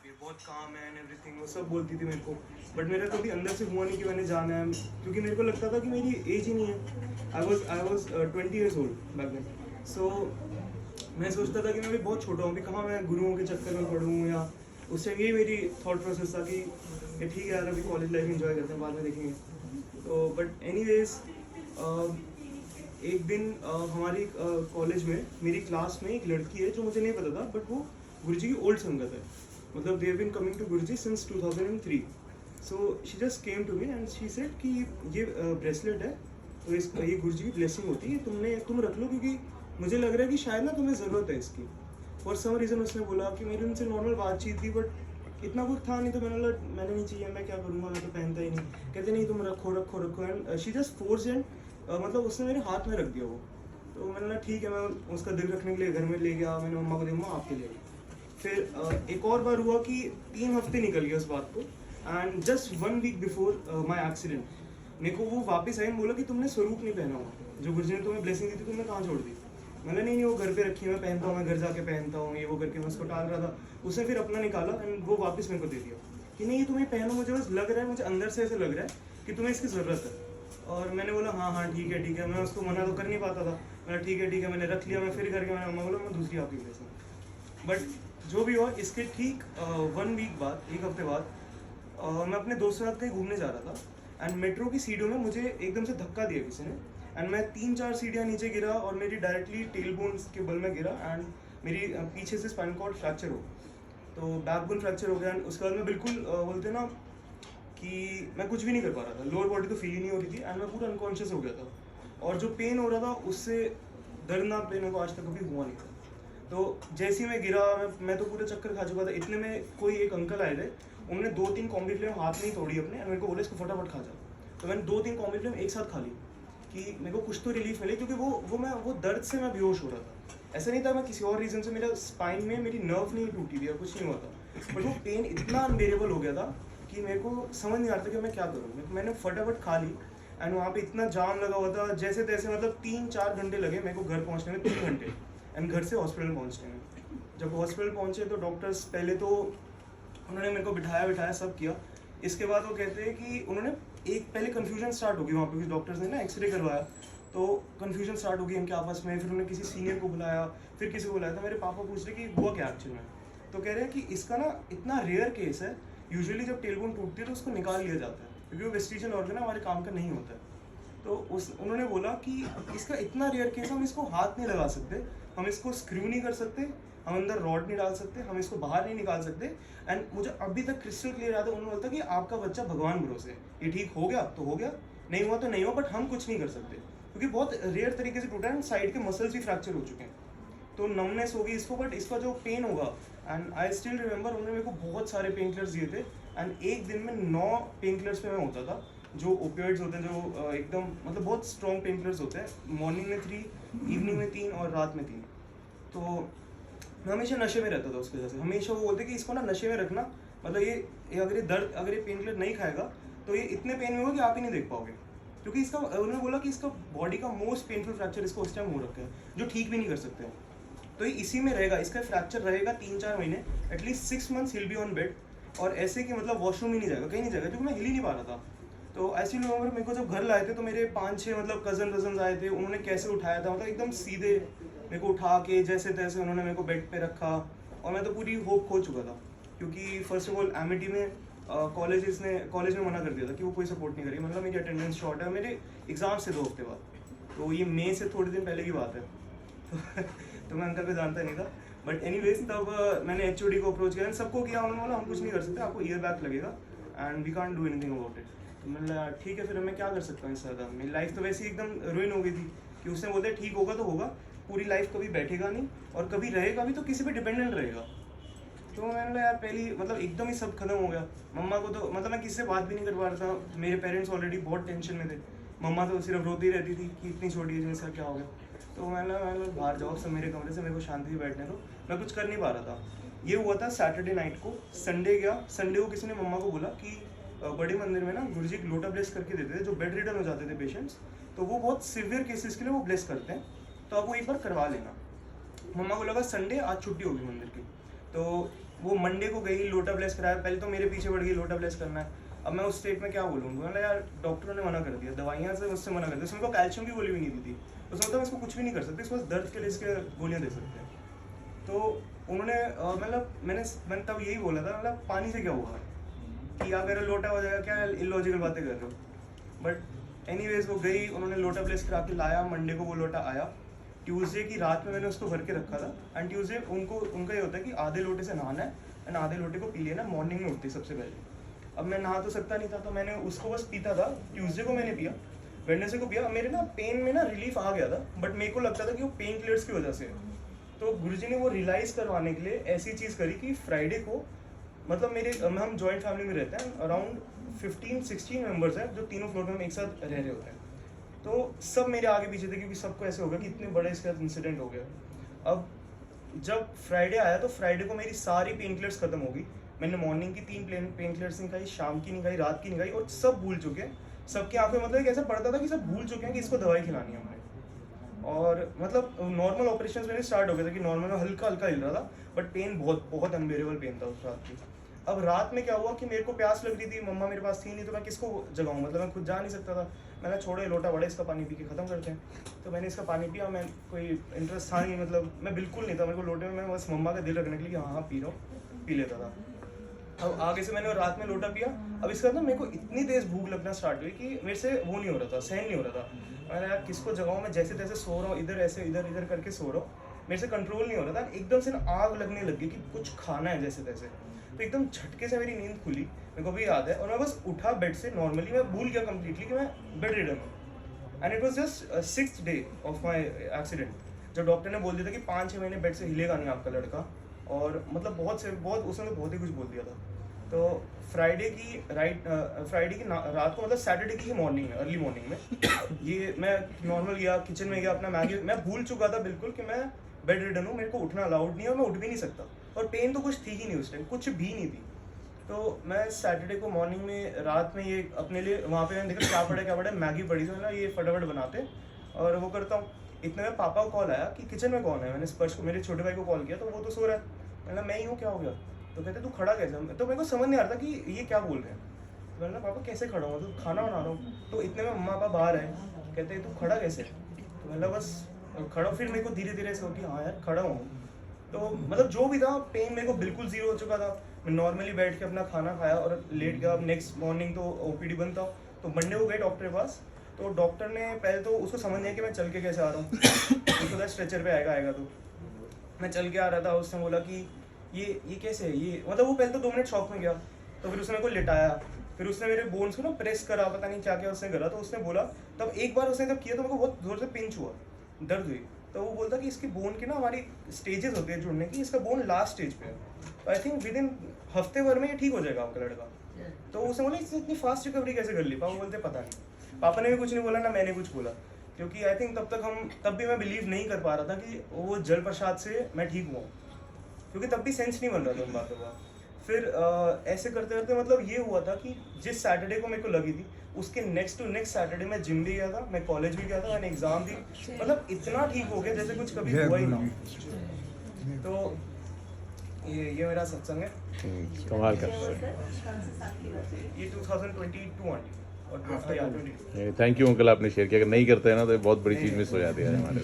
ये बहुत काम है एंड एवरीथिंग, वो सब बोलती थी मेरे को। बट मेरा कभी अंदर से हुआ नहीं कि मैंने जाना है, क्योंकि मेरे को लगता था कि मेरी एज ही नहीं है। I was 20 years old back then. So मैं सोचता था कि मैं भी बहुत छोटा हूँ, अभी कहाँ मैं गुरुओं के चक्कर में पढ़ूँ, या उस टाइम यही मेरी थॉट प्रोसेस था कि ये ठीक है यार, अभी कॉलेज लाइफ एंजॉय करते हैं, बाद में देखेंगे। तो बट एनीवेज, एक दिन हमारी कॉलेज में मेरी क्लास में एक लड़की है जो मुझे नहीं पता था, बट वो गुरुजी की ओल्ड संगत है। मतलब they have been coming to Guruji since 2003। So she just came to me and she said कि ये ब्रेसलेट है, तो इस ये गुरुजी की ब्लेसिंग होती है, तुम रख लो, क्योंकि मुझे लग रहा है कि शायद ना तुम्हें ज़रूरत है इसकी। फॉर सम रीज़न उसने बोला कि मेरी उनसे नॉर्मल बातचीत थी, बट इतना कुछ था नहीं, तो मैंने नहीं चाहिए, मैं क्या करूँगा, मैं तो पहनता ही नहीं। कहते नहीं तुम रखो रखो रखो, and she just force and मतलब उसने मेरे हाथ में रख दिया वो। तो मैंने बोला ठीक है, मैं उसका दिल रखने के लिए घर में ले गया, मैंने मम्मा को दी, मम्मा आपके लिए। फिर एक और बार हुआ कि 3 हफ्ते निकल गया उस बात को, and just 1 week before my accident मेरे को वो वापस आई, बोला कि तुमने स्वरूप नहीं पहना हुआ, जो गुरुजी ने तुम्हें ब्लेसिंग दी थी तुमने कहाँ छोड़ दी। मैंने नहीं वो घर पे रखी है, मैं पहनता हूँ, मैं घर जाके पहनता हूँ, ये वो करके मैं उसको टाल रहा था। उसने फिर अपना निकाला एंड वो वापस मेरे को दे दिया कि नहीं ये तुम्हें पहनो, मुझे बस लग रहा है, मुझे अंदर से ऐसे लग रहा है कि तुम्हें इसकी ज़रूरत है। और मैंने बोला हाँ हाँ ठीक है ठीक है, मैं उसको मना तो कर नहीं पाता था। मैंने ठीक है, मैंने रख लिया। मैं फिर करके मैंने मम्मा बोला मैं दूसरी आपकी ब्लेसिंग। बट जो भी हुआ, इसके ठीक 1 वीक बाद, 1 हफ्ते बाद, मैं अपने दोस्त के साथ कहीं घूमने जा रहा था एंड मेट्रो की सीढ़ियों में मुझे एकदम से धक्का दिया किसी ने, एंड मैं 3-4 सीढ़ियाँ नीचे गिरा और मेरी डायरेक्टली टेल बोन्स के बल में गिरा, एंड मेरी पीछे से स्पाइन कॉर्ड फ्रैक्चर हो, तो बैकबोन फ्रैक्चर हो गया। एंड उसके बाद मैं बिल्कुल बोलते ना कि मैं कुछ भी नहीं कर पा रहा था, लोअर बॉडी तो फील ही नहीं हो रही थी, एंड मैं पूरा अनकॉन्शियस हो गया था। और जो पेन हो रहा था उससे दर्दनाक पेन को आज तक कभी हुआ नहीं था। तो जैसे ही मैं गिरा, मैं तो पूरा चक्कर खा चुका था। इतने में कोई एक अंकल आए थे, उन्होंने 2-3 कॉम्बी फ्लेम हाथ में ही तोड़ी अपने, और मेरे को बोले इसको फटाफट खा जा। तो मैंने 2-3 कॉम्बी फ्लेम एक साथ खा ली कि मेरे को कुछ तो रिलीफ मिले, क्योंकि वो दर्द से मैं बेहोश हो रहा था। ऐसा नहीं था मैं किसी और रीज़न से, मेरा स्पाइन में मेरी नर्व नहीं टूटी थी या कुछ नहीं हुआ था, बट वो पेन इतना अनबेरेबल हो गया था कि मेरे को समझ नहीं आ रहा था कि मैं क्या करूँ। मैंने फटाफट खा ली, एंड वहाँ पे इतना जाम लगा हुआ था, जैसे तैसे मतलब 3-4 घंटे लगे मेरे को घर पहुँचने में, 3 घंटे, एंड घर से हॉस्पिटल पहुँचने में। जब हॉस्पिटल पहुँचे तो डॉक्टर्स पहले तो उन्होंने मेरे को बिठाया सब किया। इसके बाद वो कहते हैं कि उन्होंने एक पहले कन्फ्यूजन स्टार्ट होगी वहाँ पे, कुछ डॉक्टर्स ने ना एक्सरे करवाया, तो कन्फ्यूजन स्टार्ट होगी इनके आपस में। फिर उन्होंने किसी सीनियर को बुलाया, फिर किसी को बुलाया, तो मेरे पापा पूछ रहे कि हुआ क्या एक्चुअल में। तो कह रहे हैं कि इसका ना इतना रेयर केस है, यूजुअली जब टेलबोन टूटती है तो उसको निकाल लिया जाता है, क्योंकि वो वेस्टिजियल ऑर्गन हमारे काम का नहीं होता है। तो उन्होंने बोला कि इसका इतना रेयर केस, हम इसको हाथ नहीं लगा सकते, हम इसको स्क्रू नहीं कर सकते, हम अंदर रॉड नहीं डाल सकते, हम इसको बाहर नहीं निकाल सकते। एंड मुझे अभी तक क्रिस्टल क्लियर आता है, उन्होंने बोला कि आपका बच्चा भगवान भरोसे है, ये ठीक हो गया तो हो गया, नहीं हुआ तो नहीं हुआ, बट हम कुछ नहीं कर सकते, क्योंकि बहुत रेयर तरीके से टूटा है, साइड के मसल्स भी फ्रैक्चर हो चुके हैं, तो नमनेस होगी इसको, बट इसका जो पेन होगा। एंड आई स्टिल रिमेंबर उन्होंने मेरे को बहुत सारे पेन किलर्स दिए थे, एंड एक दिन में 9 पेन किलर्स पे मैं होता था, जो ओपियोइड्स होते हैं, जो एकदम मतलब बहुत स्ट्रॉन्ग पेन किलर्स होते हैं। मॉर्निंग में 3, इवनिंग में 3 और रात में 3। तो मैं हमेशा नशे में रहता था उसकी वजह से। हमेशा वो बोलते कि इसको ना नशे में रखना, मतलब ये अगर ये पेन किलर नहीं खाएगा तो ये इतने पेन में होगा कि आप ही नहीं देख पाओगे, क्योंकि इसका उन्होंने बोला कि इसका बॉडी का मोस्ट पेनफुल फ्रैक्चर इसको उस टाइम हो रखा है, जो ठीक भी नहीं कर सकते। तो ये इसी में रहेगा, इसका फ्रैक्चर रहेगा 3-4 महीने, at least 6 months hill be on bed, और ऐसे कि मतलब वॉशरूम ही नहीं जाएगा, कहीं नहीं जाएगा, क्योंकि मैं हिल ही नहीं पा रहा था। तो ऐसे लोग मेरे को जब घर लाए थे तो मेरे 5-6 मतलब कज़न आए थे, उन्होंने कैसे उठाया था, मतलब एकदम सीधे मेरे को उठा के जैसे तैसे उन्होंने मेरे को बेड पे रखा, और मैं तो पूरी होप खो चुका था, क्योंकि फर्स्ट ऑफ ऑल एमिटी में कॉलेज में मना कर दिया था कि वो कोई सपोर्ट नहीं करेगी, मतलब मेरी अटेंडेंस शॉर्ट है, मेरे एग्ज़ाम से 2 हफ्ते बाद, तो ये मई से थोड़े दिन पहले की बात है। तो मैं अंकल को जानता नहीं था, बट एनीवेज तब मैंने एचओडी को अप्रोच किया, सबको किया, उन्होंने बोला हम कुछ नहीं कर सकते, आपको ईयर बैक लगेगा and we can't do anything about it. तो मैंने बोला ठीक है, फिर मैं क्या कर सकता हूँ इससे ज़्यादा, मेरी लाइफ तो वैसे ही एकदम रुइन हो गई थी, कि उसने बोलते ठीक होगा तो होगा, पूरी लाइफ कभी बैठेगा नहीं, और कभी रहेगा भी तो किसी पे डिपेंडेंट रहेगा। तो मैंने बोला यार पहली मतलब एकदम ही सब खत्म हो गया। मम्मा को तो मतलब मैं किसी से बात भी नहीं कर पा रहा था, मेरे पेरेंट्स ऑलरेडी बहुत टेंशन में थे, मम्मा तो सिर्फ रोती रहती थी कि इतनी छोटी एज में इसका क्या हो गया। तो मैंने बाहर जाओ सब मेरे कमरे से, मेरे को शांति से बैठने दो, मैं कुछ कर नहीं पा रहा था। ये हुआ था सैटरडे नाइट को। संडे गया, संडे को किसी ने मम्मा को बोला कि बड़े मंदिर में ना गुरुजी एक लोटा ब्लेस करके देते थे, जो बेड रिडन हो जाते थे पेशेंट्स, तो वो बहुत सिवियर केसेस के लिए वो ब्लेस करते हैं, तो आप वो एक बार करवा लेना। मम्मा को लगा संडे आज छुट्टी होगी मंदिर की, तो वो मंडे को गई, लोटा ब्लेस कराया, पहले तो मेरे पीछे पड़ गई लोटा ब्लेस करना है। अब मैं उस स्टेट में क्या बोलूँगा, मतलब यार डॉक्टरों ने मना कर दिया, दवाइयाँ से मुझसे मना कर दिया, उसमें को कैल्शियम की गोली भी नहीं दी थी, उसमें मतलब इसको कुछ भी नहीं कर सकते, इसको बस दर्द के लिए इसके गोलियाँ दे सकते हैं। तो उन्होंने मतलब मैंने तब यही बोला था, मतलब पानी से क्या हुआ कि अगर लोटा हो जाएगा, क्या इलॉजिकल बातें कर रहे हो। बट एनीवेज वो गई, उन्होंने लोटा प्लेस करा के लाया, मंडे को वो लोटा आया, ट्यूसडे की रात में मैंने उसको भर के रखा था। एंड ट्यूसडे उनका ये होता है कि आधे लोटे से नहाना है एंड आधे लोटे को पी लेना, मॉर्निंग में उठती सबसे पहले। अब मैं नहा तो सकता नहीं था, तो मैंने उसको बस पीता था। ट्यूसडे को मैंने पिया, वेडनेसडे को पिया। मेरे ना पेन में ना रिलीफ आ गया था, बट मेरे को लगता था कि वो पेन किलर्स की वजह से है। तो गुरुजी ने वो रियलाइज करवाने के लिए ऐसी चीज़ करी कि फ्राइडे को, मतलब हम जॉइंट फैमिली में रहते हैं, अराउंड 15-16 मेंबर्स हैं, जो तीनों फ्लोर में हम एक साथ रह रहे होते हैं। तो सब मेरे आगे पीछे थे, क्योंकि सबको ऐसे हो गया कि इतने बड़े इसके साथ इंसिडेंट हो गया। अब जब फ्राइडे आया तो फ्राइडे को मेरी सारी पेन किलर्स खत्म हो गई। मैंने मॉर्निंग की 3 पेन किलर्स नहीं खाई, शाम की नहीं खाई, रात की नहीं खाई, और सब भूल चुके हैं। सबकी आंखों में मतलब एक ऐसा पड़ता था कि सब भूल चुके हैं कि इसको दवाई खिलानी है हमें। और मतलब नॉर्मल ऑपरेशन मेरे स्टार्ट हो गए थे कि नॉर्मल में हल्का हल्का हिल रहा था, बट पेन बहुत अनबेरेबल पेन था उस रात की। अब रात में क्या हुआ कि मेरे को प्यास लग रही थी, मम्मा मेरे पास थी नहीं, तो मैं किसको जगाऊँ, मतलब मैं खुद जा नहीं सकता था। मैंने छोड़ो ये लोटा बड़ा, इसका पानी पी के ख़त्म करते हैं। तो मैंने इसका पानी पिया, मैं कोई इंटरेस्ट था नहीं, मतलब मैं बिल्कुल नहीं था मेरे को लोटे में, मैं बस मम्मा का दिल रखने के लिए हाँ पी रहा हूँ, पी लेता था। अब आगे से मैंने रात में लोटा पिया। अब इसके बाद ना मेरे को इतनी तेज़ भूख लगना स्टार्ट हुई कि मेरे से वो नहीं हो रहा था, सहन नहीं हो रहा था। मैंने यार किसको जगाऊँ, मैं जैसे तैसे सो रहा हूँ, इधर ऐसे इधर करके सो रहा हूँ, मेरे से कंट्रोल नहीं हो रहा था। एकदम से ना आग लगने लगी कि कुछ खाना है जैसे तैसे। तो एकदम झटके से मेरी नींद खुली, मेरे को भी याद है, और मैं बस उठा बेड से। नॉर्मली मैं भूल गया कम्प्लीटली कि मैं बेड रिडन हूँ। And it was just 6th day of my accident, जब डॉक्टर ने बोल दिया था कि 5-6 महीने बेड से हिलेगा नहीं आपका लड़का। और मतलब उसने तो बहुत ही कुछ बोल दिया था। तो फ्राइडे की रात को, मतलब सैटरडे की मॉर्निंग में, अर्ली मॉर्निंग में ये मैं नॉर्मल गया, किचन में गया, अपना मैगी, मैं भूल चुका था बिल्कुल कि मैं बेड रिडन हूँ, मेरे को उठना अलाउड नहीं है और मैं उठ भी नहीं सकता। और पेन तो कुछ थी ही नहीं उस टाइम, कुछ भी नहीं थी। तो मैं सैटरडे को मॉर्निंग में, रात में ये अपने लिए वहाँ पे मैंने देखा क्या पड़ा है, मैगी पड़ी थी ना, ये फटाफट बनाते और वो करता हूँ। इतने में पापा को कॉल आया कि किचन में कौन है। मैंने स्पर्श को, मेरे छोटे भाई को कॉल किया, तो वो तो सो रहा है। मैंने मैं ही हूँ, क्या हो गया? तो कहते तू खड़ा कैसे? तो मेरे को समझ नहीं आ रहा था कि ये क्या बोल रहे हैं। तो मैंने पापा कैसे खड़ा हूँ, तो खाना बना रहा हूँ। तो इतने में मम्मा पापा बाहर आए, कहते तू खड़ा कैसे? तो मैंने बस खड़ा। फिर मेरे को धीरे धीरे ऐसा हो कि हाँ यार खड़ा हूँ। तो मतलब जो भी था, पेन मेरे को बिल्कुल जीरो हो चुका था। मैं नॉर्मली बैठ के अपना खाना खाया और लेट गया। नेक्स्ट मॉर्निंग तो ओपीडी बंद था, तो मंडे को गए डॉक्टर के पास। तो डॉक्टर ने पहले तो उसको समझ नहीं कि मैं चल के कैसे आ रहा हूँ, उसको स्ट्रेचर पे आएगा। तो मैं चल के आ रहा था, उसने बोला कि ये कैसे है ये, मतलब वो पहले तो 2 मिनट शॉक में गया। तो फिर उसने मेरे को लिटाया, फिर उसने मेरे बोन्स को ना प्रेस करा, पता नहीं क्या क्या उसने करा। तो उसने बोला, तब एक बार उसने जब किया तो मेरे को बहुत जोर से पिंच हुआ, दर्द हुई। तो वो बोलता कि इसकी बोन की ना हमारी स्टेजेस होती है जुड़ने की, इसका बोन लास्ट स्टेज पे है, तो आई थिंक विद इन हफ्ते भर में ये ठीक हो जाएगा आपका लड़का। तो उसने बोला इसने इतनी फास्ट रिकवरी कैसे कर ली? पापा बोलते पता नहीं। पापा ने भी कुछ नहीं बोला, ना मैंने कुछ बोला, क्योंकि आई थिंक तब भी मैं बिलीव नहीं कर पा रहा था कि वो जल प्रसाद से मैं ठीक हुआ, क्योंकि तब भी सेंस नहीं बन रहा था उन बातों का। फिर ऐसे करते करते मतलब ये हुआ था कि जिस सैटरडे को मेरे को लगी थी, उसके नेक्स्ट टू नेक्स्ट सैटरडे मैं जिम भी गया था, मैं कॉलेज भी गया था, मैंने एग्जाम दी, मतलब इतना ठीक हो गया जैसे कुछ कभी हुआ ही ना हो। तो ये मेरा सत्संग है। कमाल का। ये 2022 और थैंक यू अंकल, आपने शेयर किया। अगर नहीं करते हैं ना तो बहुत बड़ी चीज़ मिस हो जाती है हमारे।